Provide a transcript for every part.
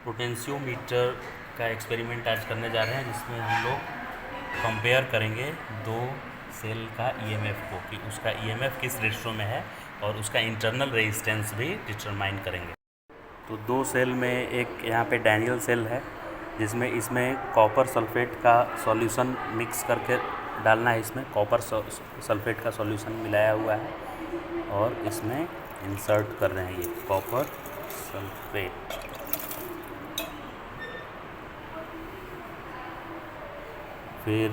Potentiometer का experiment आज करने जा रहे हैं, जिसमें हम लोग कंपेयर करेंगे दो सेल का ईएमएफ को कि उसका ईएमएफ किस रेशो में है और उसका इंटरनल रेजिस्टेंस भी डिटरमाइन करेंगे। तो दो सेल में एक यहाँ पे डैनियल सेल है, जिसमें इसमें कॉपर सल्फेट का सॉल्यूशन मिक्स करके डालना है। इसमें कॉपर सल्फेट का सॉल्यूशन मिलाया हुआ है और इसमें इंसर्ट कर रहे हैं ये कॉपर सल्फेट। फिर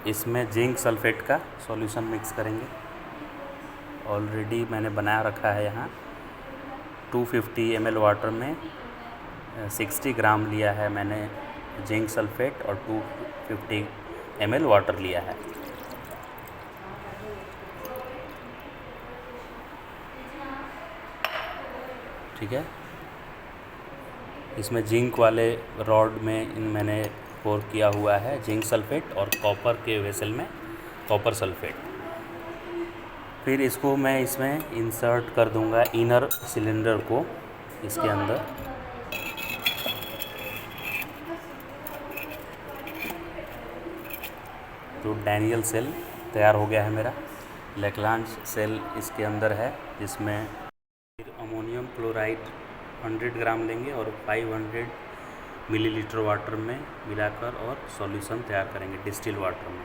इसमें जिंक सल्फेट का सॉल्यूशन मिक्स करेंगे। ऑलरेडी मैंने बना रखा है यहाँ 250 ml वाटर में 60 ग्राम लिया है मैंने जिंक सल्फेट और 250 ml वाटर लिया है। ठीक है, इसमें जिंक वाले रॉड में मैंने पोर किया हुआ है जिंक सल्फेट और कॉपर के वेसल में कॉपर सल्फेट। फिर इसको मैं इसमें इंसर्ट कर दूंगा इनर सिलेंडर को इसके अंदर। तो डैनियल सेल तैयार हो गया है मेरा। लैग्रांज सेल इसके अंदर है, जिसमें फिर अमोनियम क्लोराइड 100 ग्राम लेंगे और 500 मिलीलीटर वाटर में मिलाकर और सॉल्यूशन तैयार करेंगे डिस्टिल वाटर में।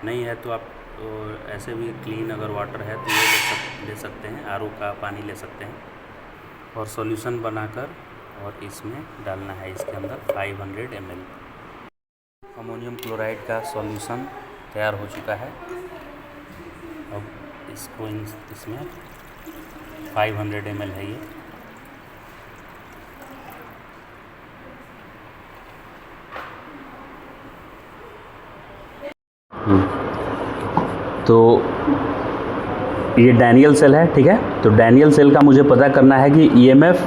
नहीं है तो आप ऐसे भी क्लीन अगर वाटर है तो ये ले सकते हैं, आरओ का पानी ले सकते हैं। और सॉल्यूशन बनाकर और इसमें डालना है इसके अंदर 500 ml। अमोनियम क्लोराइड का सॉल्यूशन तैयार हो चुका है। अब इसको इसमें 500 ml है ये। तो ये डैनियल सेल है, ठीक है। तो डैनियल सेल का मुझे पता करना है कि ईएमएफ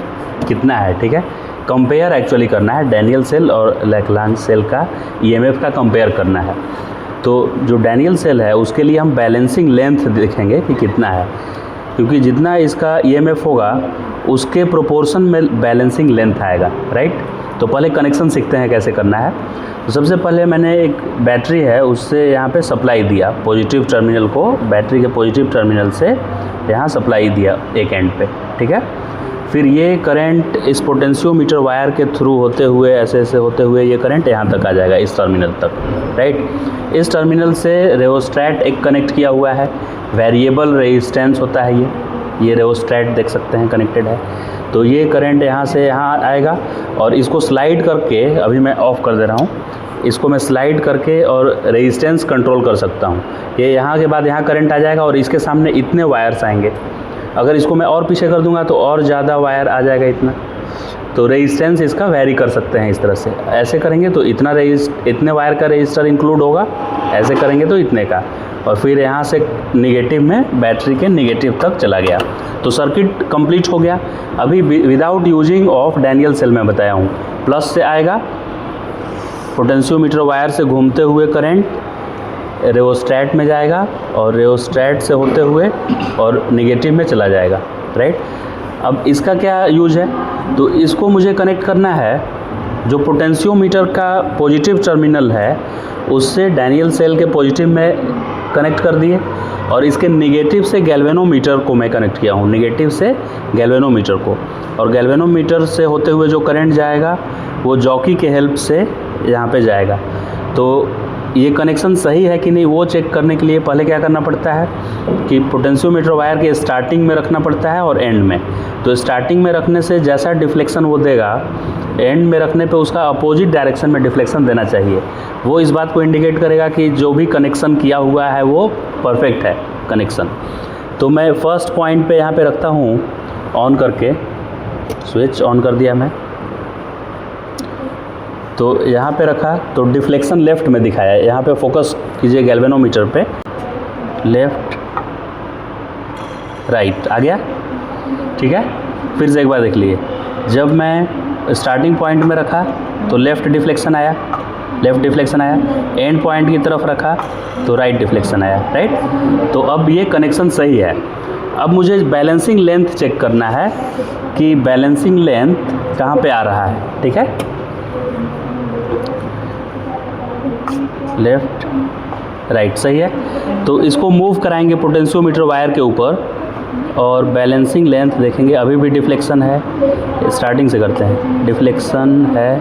कितना है, ठीक है। कंपेयर एक्चुअली करना है डैनियल सेल और लैग्रांज सेल का ईएमएफ का कंपेयर करना है। तो जो डैनियल सेल है उसके लिए हम बैलेंसिंग लेंथ देखेंगे कि कितना है, क्योंकि जितना इसका ईएमएफ होगा उसके प्रोपोर्शन में बैलेंसिंग लेंथ आएगा, राइट। तो पहले कनेक्शन सीखते हैं कैसे करना है। तो सबसे पहले मैंने एक बैटरी है उससे यहाँ पे सप्लाई दिया, पॉजिटिव टर्मिनल को बैटरी के पॉजिटिव टर्मिनल से यहाँ सप्लाई दिया एक एंड पे, ठीक है। फिर ये करंट इस पोटेंशियोमीटर वायर के थ्रू होते हुए ऐसे ऐसे होते हुए ये करंट यहाँ तक आ जाएगा, इस टर्मिनल तक, राइट। इस टर्मिनल से रेओस्टैट एक कनेक्ट किया हुआ है, वेरिएबल रेजिस्टेंस होता है ये रेओस्टैट देख सकते हैं कनेक्टेड है। तो ये करंट यहाँ से यहाँ आएगा और इसको स्लाइड करके, अभी मैं ऑफ़ कर दे रहा हूँ, इसको मैं स्लाइड करके और रेजिस्टेंस कंट्रोल कर सकता हूँ। ये यहाँ के बाद यहाँ करंट आ जाएगा और इसके सामने इतने वायर्स आएंगे। अगर इसको मैं और पीछे कर दूंगा तो और ज़्यादा वायर आ जाएगा इतना। तो रेजिस्टेंस इसका वैरी कर सकते हैं इस तरह से। ऐसे करेंगे तो इतने वायर का रजिस्टर इंक्लूड होगा, ऐसे करेंगे तो इतने का। और फिर यहाँ से निगेटिव में बैटरी के निगेटिव तक चला गया। तो सर्किट कंप्लीट हो गया। अभी without using of Daniel cell में बताया हूँ। प्लस से आएगा पोटेंशियोमीटर वायर से घूमते हुए करंट रेओस्टैट में जाएगा और रेओस्टैट से होते हुए और निगेटिव में चला जाएगा, राइट। अब इसका क्या यूज है, तो इसको मुझे कनेक्ट करना है जो पोटेंशियोमीटर का पॉजिटिव टर्मिनल है उससे डैनियल सेल के पॉजिटिव में कनेक्ट कर दिए और इसके नेगेटिव से गैल्वेनोमीटर को मैं कनेक्ट किया हूँ, नेगेटिव से गैल्वेनोमीटर को। और गैल्वेनोमीटर से होते हुए जो करंट जाएगा वो जॉकी के हेल्प से यहाँ पे जाएगा। तो ये कनेक्शन सही है कि नहीं वो चेक करने के लिए पहले क्या करना पड़ता है कि पोटेंशियोमीटर वायर के स्टार्टिंग में रखना पड़ता है और एंड में। तो स्टार्टिंग में रखने से जैसा डिफ्लेक्शन वो देगा, एंड में रखने पे उसका अपोजिट डायरेक्शन में डिफ्लेक्शन देना चाहिए। वो इस बात को इंडिकेट करेगा कि जो भी कनेक्शन किया हुआ है वो परफेक्ट है कनेक्शन। तो मैं फर्स्ट पॉइंट पे यहाँ पे रखता हूँ ऑन करके, स्विच ऑन कर दिया मैं। तो यहाँ पे रखा तो डिफ्लेक्शन लेफ़्ट में दिखाया है। यहाँ पे फोकस कीजिए गैल्वेनोमीटर पे, लेफ़्ट राइट आ गया, ठीक है। फिर से एक बार देख लिए, जब मैं स्टार्टिंग पॉइंट में रखा तो लेफ़्ट डिफ्लेक्शन आया, एंड पॉइंट की तरफ रखा तो राइट डिफ्लेक्शन आया, राइट। तो अब ये कनेक्शन सही है। अब मुझे बैलेंसिंग लेंथ चेक करना है कि बैलेंसिंग लेंथ कहाँ पे आ रहा है, ठीक है, लेफ्ट राइट, सही है। तो इसको मूव कराएंगे पोटेंशियोमीटर वायर के ऊपर और बैलेंसिंग लेंथ देखेंगे। अभी भी डिफ्लेक्शन है, स्टार्टिंग से करते हैं, डिफ्लेक्शन है,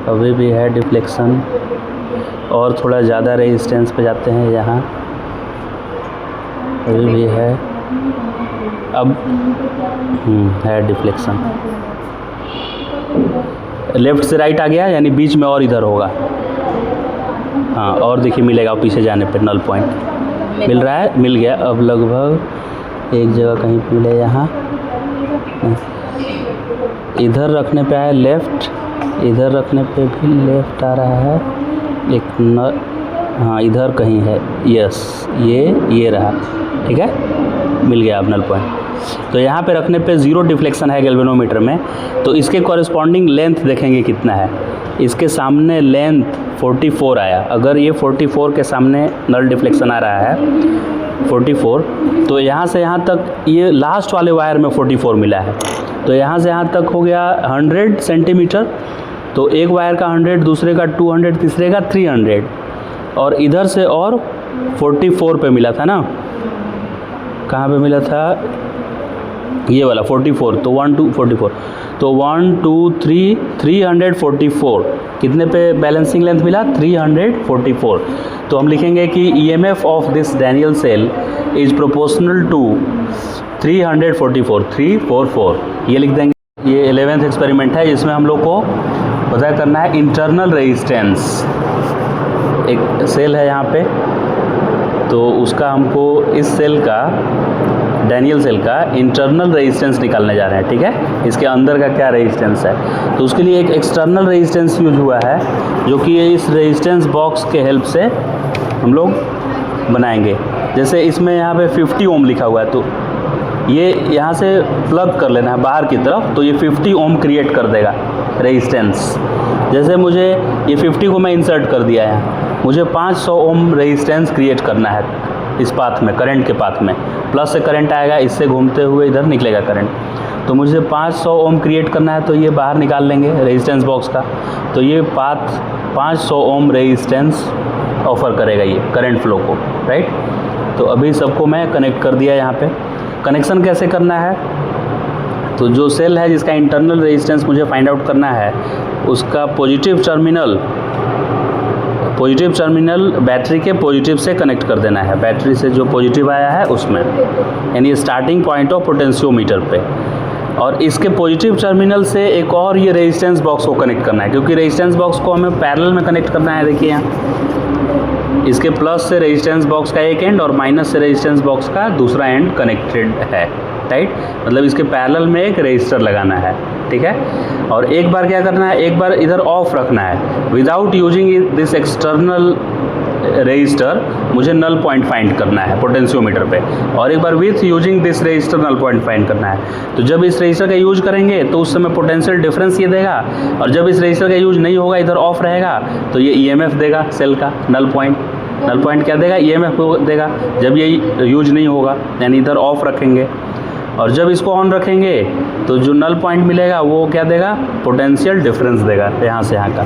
अभी भी है डिफ्लेक्शन, और थोड़ा ज़्यादा रेजिस्टेंस पे जाते हैं, यहाँ अभी भी है, अब है डिफ्लेक्शन, लेफ़्ट से राइट आ गया, यानी बीच में और इधर होगा। हाँ, और देखिए मिलेगा पीछे जाने पे नल पॉइंट मिल रहा है, मिल गया। अब लगभग एक जगह कहीं मिले, यहाँ इधर रखने पे आया लेफ़्ट, इधर रखने पे भी लेफ़्ट आ रहा है, एक नल, हाँ इधर कहीं है, यस ये रहा, ठीक है, मिल गया अब नल पॉइंट। तो यहाँ पे रखने पे ज़ीरो डिफ्लेक्शन है गैल्वेनोमीटर में। तो इसके कॉरेस्पॉन्डिंग लेंथ देखेंगे कितना है। इसके सामने लेंथ 44 आया। अगर ये 44 के सामने नल डिफ्लेक्शन आ रहा है 44, तो यहाँ से यहाँ तक, ये लास्ट वाले वायर में 44 मिला है, तो यहाँ से यहाँ तक हो गया 100 सेंटीमीटर। तो एक वायर का 100, दूसरे का 200, तीसरे का 300, और इधर से और 44 पे मिला था ना, कहाँ पे मिला था, ये वाला 44, तो 1 2 44, तो 1 2 3 344, कितने पे बैलेंसिंग लेंथ मिला, 344। तो हम लिखेंगे कि EMF of this Daniel cell is proportional to 344, ये लिख देंगे। ये 11th एक्सपेरिमेंट है, जिसमें हम लोग को पता करना है इंटरनल रेजिस्टेंस। एक सेल है यहाँ पे, तो उसका हमको इस सेल का, डैनियल सेल का इंटरनल रेजिस्टेंस निकालने जा रहे हैं, ठीक है, इसके अंदर का क्या रेजिस्टेंस है। तो उसके लिए एक एक्सटर्नल रेजिस्टेंस यूज हुआ है, जो कि इस रेजिस्टेंस बॉक्स के हेल्प से हम लोग बनाएंगे। जैसे इसमें यहाँ पे 50 ओम लिखा हुआ है, तो ये यहाँ से प्लग कर लेना है बाहर की तरफ, तो ये 50 ओम क्रिएट कर देगा रेजिस्टेंस। जैसे मुझे ये 50 को मैं इंसर्ट कर दिया है, मुझे 500 ओम रेजिस्टेंस क्रिएट करना है इस पाथ में, करंट के पाथ में। प्लस से करंट आएगा, इससे घूमते हुए इधर निकलेगा करंट, तो मुझे 500 ओम क्रिएट करना है, तो ये बाहर निकाल लेंगे रेजिस्टेंस बॉक्स का। तो ये पाथ 500 ओम रेजिस्टेंस ऑफर करेगा ये करंट फ्लो को, राइट। तो अभी सबको मैं कनेक्ट कर दिया यहाँ पे। कनेक्शन कैसे करना है, तो जो सेल है जिसका इंटरनल रेजिस्टेंस मुझे फाइंड आउट करना है, उसका पॉजिटिव टर्मिनल बैटरी के पॉजिटिव से कनेक्ट कर देना है, बैटरी से जो पॉजिटिव आया है उसमें, यानी स्टार्टिंग पॉइंट ऑफ पोटेंशियोमीटर पे। और इसके पॉजिटिव टर्मिनल से एक और ये रेजिस्टेंस बॉक्स को कनेक्ट करना है, क्योंकि रेजिस्टेंस बॉक्स को हमें पैरेलल में कनेक्ट करना है। देखिए यहाँ इसके प्लस से रेजिस्टेंस बॉक्स का एक एंड और माइनस से रेजिस्टेंस बॉक्स का दूसरा एंड कनेक्टेड है, राइट। मतलब इसके पैरेलल में एक रेजिस्टर लगाना है, ठीक है। और एक बार क्या करना है, एक बार इधर ऑफ रखना है, without using this external resistor मुझे नल पॉइंट फाइंड करना है पोटेंशियोमीटर पे, और एक बार with using this resistor null point find करना है। तो जब इस रेजिस्टर का यूज करेंगे तो उस समय पोटेंशियल डिफरेंस ये देगा, और जब इस रेजिस्टर का यूज नहीं होगा, इधर ऑफ रहेगा, तो ये EMF देगा सेल का, नल पॉइंट क्या देगा, EMF को देगा जब ये यूज नहीं होगा, यानी इधर ऑफ रखेंगे। और जब इसको ऑन रखेंगे तो जो नल पॉइंट मिलेगा वो क्या देगा, पोटेंशियल डिफरेंस देगा यहाँ से यहाँ का।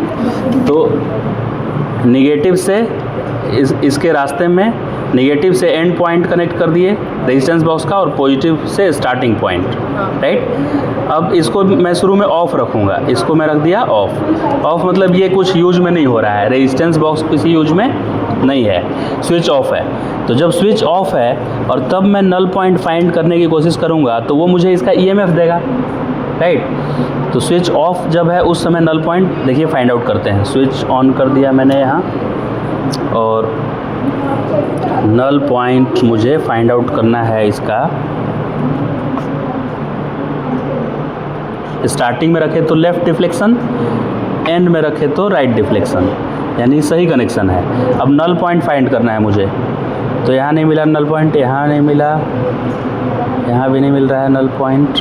तो निगेटिव से इसके रास्ते में, निगेटिव से एंड पॉइंट कनेक्ट कर दिए रेजिस्टेंस बॉक्स का, और पॉजिटिव से स्टार्टिंग पॉइंट, राइट। अब इसको मैं शुरू में ऑफ रखूँगा, इसको मैं रख दिया ऑफ मतलब ये कुछ यूज में नहीं हो रहा है, रेजिस्टेंस बॉक्स किसी यूज में नहीं है, स्विच ऑफ है। तो जब स्विच ऑफ है और तब मैं नल पॉइंट फाइंड करने की कोशिश करूँगा, तो वो मुझे इसका EMF देगा, राइट। तो स्विच ऑफ जब है उस समय नल पॉइंट देखिए फाइंड आउट करते हैं। स्विच ऑन कर दिया मैंने यहाँ, और नल पॉइंट मुझे फाइंड आउट करना है इसका। स्टार्टिंग में रखे तो लेफ़्ट डिफ्लेक्शन, एंड में रखे तो राइट डिफ्लेक्शन, यानी सही कनेक्शन है। अब नल पॉइंट फाइंड करना है मुझे, तो यहाँ नहीं मिला नल पॉइंट, यहाँ नहीं मिला, यहाँ भी नहीं मिल रहा है नल पॉइंट।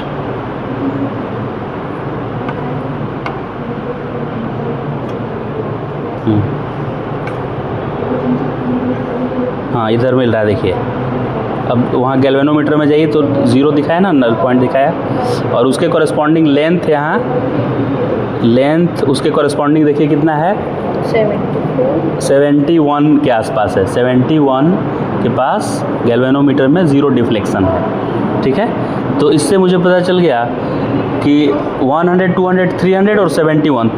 हाँ इधर मिल रहा है, देखिए अब वहाँ गैल्वेनोमीटर में जाइए तो 0 दिखाया ना, नल पॉइंट दिखाया, और उसके कॉरेस्पॉन्डिंग लेंथ यहाँ, लेंथ उसके कॉरेस्पॉन्डिंग देखिए कितना है, 71 के आसपास है। 71 के पास गैल्वेनोमीटर में 0 डिफ्लेक्शन है, ठीक है। तो इससे मुझे पता चल गया कि 100, 200, 300 और 71,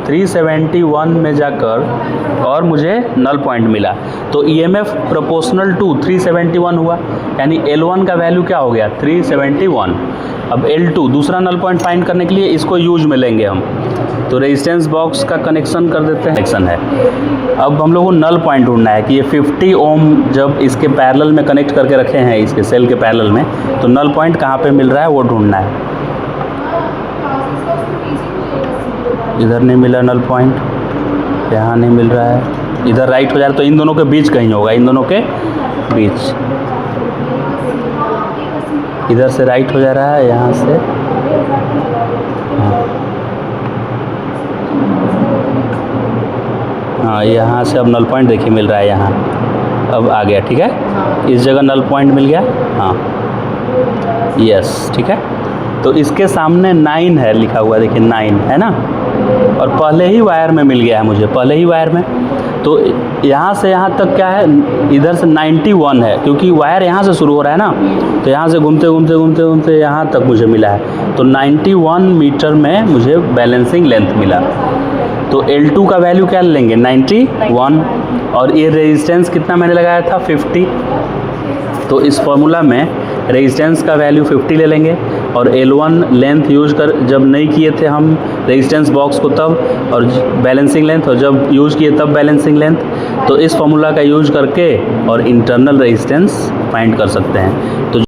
371 में जाकर और मुझे नल पॉइंट मिला। तो EMF प्रोपोर्शनल टू 371 हुआ, यानी L1 का वैल्यू क्या हो गया, 371। अब L2 दूसरा नल पॉइंट फाइंड करने के लिए इसको यूज में लेंगे हम, तो रेजिस्टेंस बॉक्स का कनेक्शन कर देते हैं, कनेक्शन है। अब हम लोग को नल पॉइंट ढूंढना है कि ये 50 ओम जब इसके पैरेलल में कनेक्ट करके रखे हैं, इसके सेल के पैरेलल में, तो नल पॉइंट कहाँ पे मिल रहा है वो ढूंढना है। इधर नहीं मिला नल पॉइंट, यहाँ नहीं मिल रहा है, इधर राइट हो जा रहा है, तो इन दोनों के बीच कहीं होगा, इन दोनों के बीच, इधर से राइट हो जा रहा है, यहाँ से, हाँ यहाँ से अब नल पॉइंट देखिए मिल रहा है, यहाँ अब आ गया, ठीक है। इस जगह नल पॉइंट मिल गया, हाँ यस, ठीक है। तो इसके सामने 9 है लिखा हुआ, देखिए 9 है ना, और पहले ही वायर में मिल गया है मुझे, पहले ही वायर में। तो यहाँ से यहाँ तक क्या है, इधर से 91 है, क्योंकि वायर यहाँ से शुरू हो रहा है ना, तो यहाँ से घूमते घूमते घूमते घूमते यहाँ तक मुझे मिला है। तो 91 मीटर में मुझे बैलेंसिंग लेंथ मिला। तो L2 का वैल्यू क्या लेंगे, 91, और ये रेजिस्टेंस कितना मैंने लगाया था, 50। तो इस फॉर्मूला में रेजिस्टेंस का वैल्यू 50 ले लेंगे, और L1 लेंथ यूज कर जब नहीं किए थे हम रेजिस्टेंस बॉक्स को तब, और बैलेंसिंग लेंथ, और जब यूज किए तब बैलेंसिंग लेंथ। तो इस फॉर्मूला का यूज करके और इंटरनल रेजिस्टेंस फाइंड कर सकते हैं। तो